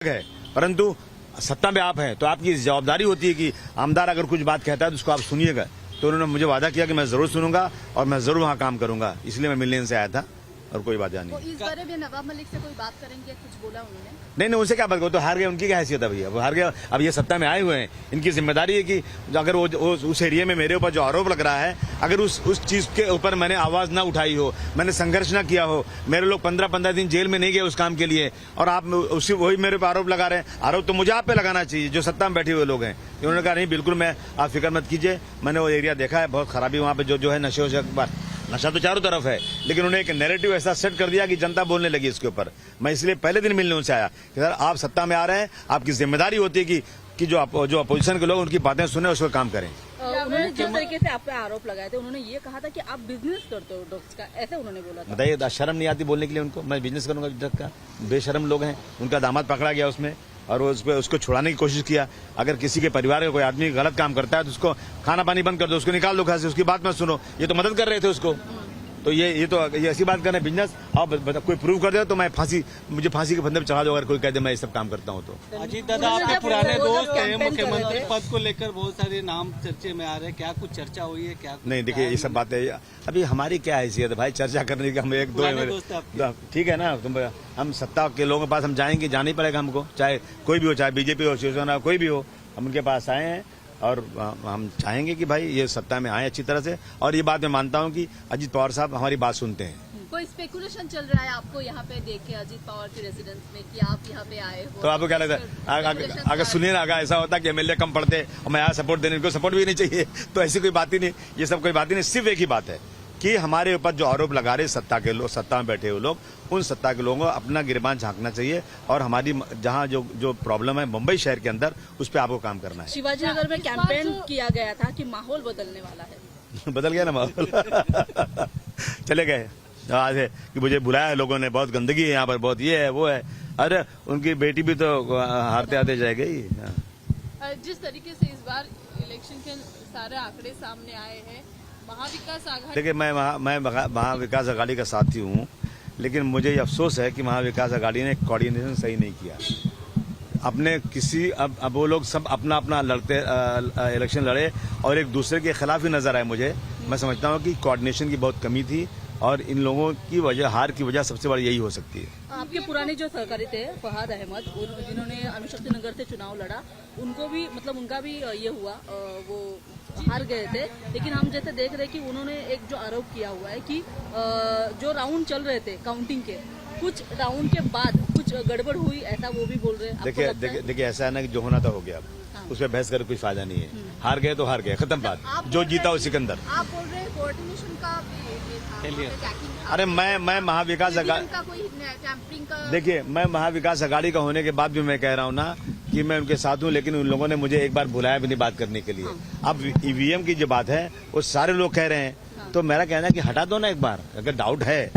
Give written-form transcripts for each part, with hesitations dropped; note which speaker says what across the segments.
Speaker 1: है, परंतु सत्ता में आप हैं तो आपकी जवाबदारी होती है कि आमदार अगर कुछ बात कहता है तो उसको आप सुनिएगा। तो उन्होंने मुझे वादा किया कि मैं जरूर सुनूंगा और मैं जरूर वहाँ काम करूंगा, इसलिए मैं मिलने से आया था और कोई बात नहीं।
Speaker 2: तो इस बारे में नवाब मलिक से कोई बात करेंगे, कुछ बोला उन्होंने?
Speaker 1: नहीं, उनसे क्या बात करो, तो हार गए, उनकी क्या हैसियत है भैया, वो हार गया। अब ये सत्ता में आए हुए हैं, इनकी जिम्मेदारी है कि अगर वो उस एरिया में मेरे ऊपर जो आरोप लग रहा है, अगर उस चीज के ऊपर मैंने आवाज ना उठाई हो, मैंने संघर्ष ना किया हो, मेरे लोग 15-15 दिन जेल में नहीं गए उस काम के लिए, और आप उसी वही मेरे ऊपर आरोप लगा रहे हैं। आरोप तो मुझे आप पे लगाना चाहिए, जो सत्ता में बैठे हुए लोग हैं। उन्होंने कहा नहीं, बिल्कुल मैं, आप फिक्र मत कीजिए, मैंने वो एरिया देखा है, बहुत खराबी वहाँ पे जो है नशा तो चारों तरफ है, लेकिन उन्होंने एक नैरेटिव ऐसा सेट कर दिया कि जनता बोलने लगी इसके ऊपर। मैं इसलिए पहले दिन मिलने उनसे आया कि सर आप सत्ता में आ रहे हैं, आपकी जिम्मेदारी होती है कि जो अपोजिशन के लोग उनकी बातें सुने, उसको काम करें।
Speaker 2: उन्होंने जिस तरीके से आप पे आरोप लगाए थे, उन्होंने ये कहा था कि आप बिजनेस करते हो ड्रग्स का, ऐसे उन्होंने बोला था।
Speaker 1: बताइए, शर्म नहीं आती बोलने के लिए उनको? मैं बिजनेस करूंगा ड्रग्स का? बेशर्म लोग हैं। उनका दामाद पकड़ा गया उसमें और उसको छुड़ाने की कोशिश किया। अगर किसी के परिवार का कोई आदमी गलत काम करता है तो उसको खाना पानी बंद कर दो, उसको निकाल दो घर से, उसकी बात मत सुनो। ये तो मदद कर रहे थे उसको। तो ये ऐसी बात कर रहे हैं बिजनेस। आप कोई प्रूव कर दे तो मैं मुझे फांसी के फंदे पे चढ़ा दो, अगर कोई कह दे मैं ये सब काम करता हूँ तो।
Speaker 3: अजीत दादा आपके पुराने दोस्त हैं, मुख्यमंत्री पद को लेकर बहुत सारे नाम चर्चे में आ रहे हैं, क्या कुछ चर्चा हुई है क्या?
Speaker 1: नहीं, देखिए ये सब बातें अभी हमारी क्या हैसियत है भाई चर्चा करने की? हम एक दो ठीक है ना, हम सत्ता के लोगों के पास हम जाएंगे, जाना ही पड़ेगा हमको, चाहे कोई भी हो, चाहे बीजेपी हो, शिवसेना, कोई भी हो। हम उनके पास आए हैं और हम चाहेंगे कि भाई ये सत्ता में आए अच्छी तरह से। और ये बात मैं मानता हूं कि अजीत पवार साहब हमारी बात सुनते हैं।
Speaker 2: कोई स्पेकुलेशन चल रहा है आपको यहाँ पे देख के अजीत पवार की रेजिडेंस में कि आप यहाँ पे आए हो,
Speaker 1: तो आपको क्या लगता है? अगर सुनिए ना, अगर ऐसा होता कि एमएलए कम पड़ते और मैं यहाँ सपोर्ट देने को, सपोर्ट भी नहीं चाहिए, तो ऐसी कोई बात ही नहीं। ये सब कोई बात ही नहीं। सिर्फ एक ही बात है कि हमारे ऊपर जो आरोप लगा रहे सत्ता में बैठे हुए लोग, उन सत्ता के लोगों को अपना गिरबान झांकना चाहिए और हमारी जहां जो प्रॉब्लम है मुंबई शहर के अंदर, उस पर आपको काम करना है।
Speaker 2: शिवाजी नगर में कैंपेन किया गया था कि माहौल बदलने वाला है।
Speaker 1: बदल गया ना माहौल। चले गए आज है कि मुझे बुलाया लोगों ने, बहुत गंदगी है यहाँ पर, बहुत ये है वो है। अरे उनकी बेटी भी तो हारते हारते जाएगी।
Speaker 4: जिस तरीके से इस बार इलेक्शन के सारे आंकड़े सामने आए हैं, महाविकास आघाड़ी, देखिए मैं
Speaker 1: महाविकास आघाड़ी का साथी हूँ, लेकिन मुझे ये अफसोस है कि महाविकास आघाड़ी ने कोऑर्डिनेशन सही नहीं किया। अपने किसी अब वो लोग सब अपना लड़ते इलेक्शन लड़े और एक दूसरे के खिलाफ ही नजर आए मुझे। मैं समझता हूँ कि कोऑर्डिनेशन की बहुत कमी थी और इन लोगों की वजह, हार की वजह सबसे बड़ी यही हो सकती है।
Speaker 2: आपके पुराने जो सहकारी थे फहाद अहमद, जिन्होंने अनुशक्ति नगर से चुनाव लड़ा, उनको भी मतलब उनका भी ये हुआ, वो हार गए थे। लेकिन हम जैसे देख रहे हैं कि उन्होंने एक जो आरोप किया हुआ है कि जो राउंड चल रहे थे काउंटिंग के, कुछ राउंड के बाद कुछ गड़बड़ हुई, ऐसा वो भी बोल रहे हैं।
Speaker 1: देखिए ऐसा है ना कि जो होना था हो गया, उस पर बहस कर कोई फायदा नहीं है। हार गए तो हार गए, खत्म बात। जो जीता वो सिकंदर।
Speaker 2: आप बोल रहे हैं कोऑर्डिनेशन का
Speaker 1: अरे मैं महाविकास आघाड़ी, देखिए मैं महाविकास आघाड़ी का होने के बाद भी मैं कह रहा हूँ ना कि मैं उनके साथ हूँ, लेकिन उन लोगों ने मुझे एक बार बुलाया भी नहीं बात करने के लिए। अब ईवीएम की जो बात है वो सारे लोग कह रहे हैं, तो मेरा कहना है कि हटा दो ना एक बार। अगर डाउट है,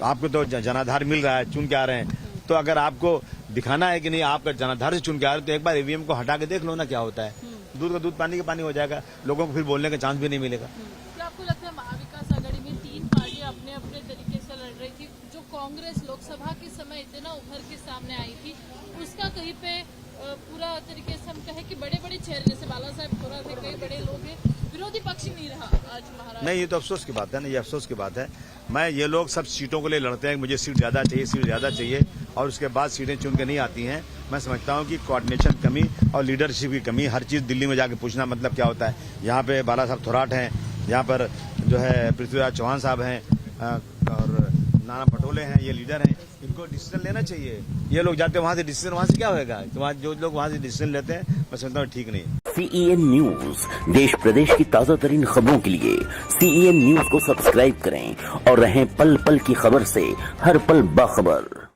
Speaker 1: आपको तो जनाधार मिल रहा है, चुन के आ रहे हैं, तो अगर आपको दिखाना है कि नहीं आपका जनाधार से चुन के आ रहे हैं, तो एक बार ईवीएम को हटा के देख लो ना क्या होता है। दूध का दूध, पानी का पानी हो जाएगा, लोगों को फिर बोलने का चांस भी नहीं मिलेगा।
Speaker 4: क्या आपको लगता है महाविकास आघाड़ी में 3 पार्टियां अपने अपने तरीके से लड़ रही थी? जो कांग्रेस लोकसभा के समय इतना उभर के सामने आई थी, उसका कहीं पे पूरा तरीके से हम कहें कि बड़े बड़े चेहरे जैसे बाला साहब थोड़ा थे, कई बड़े लोग हैं, विरोधी पक्ष नहीं रहा आज महाराज।
Speaker 1: नहीं, ये तो अफसोस की बात है ना, ये अफसोस की बात है। ये लोग सब सीटों के लिए लड़ते हैं, मुझे सीट ज्यादा चाहिए और उसके बाद सीटें चुन के नहीं आती हैं। मैं समझता हूँ कि कोऑर्डिनेशन कमी और लीडरशिप की कमी, हर चीज दिल्ली में जाके पूछना मतलब क्या होता है। यहाँ पे बाला साहब थोराट हैं, यहाँ पर जो है पृथ्वीराज चौहान साहब हैं और नाना पटोले हैं, ये लीडर हैं, इनको डिसीजन लेना चाहिए। ये लोग जाते वहां से डिसीजन, वहां से क्या होगा? जो लोग वहां से डिसीजन लेते हैं, मैं समझता हूँ ठीक नहीं।
Speaker 5: CEN न्यूज, देश प्रदेश की ताजा तरीन खबरों के लिए CEN न्यूज को सब्सक्राइब करें और रहें पल पल की खबर से हर पल बाखबर।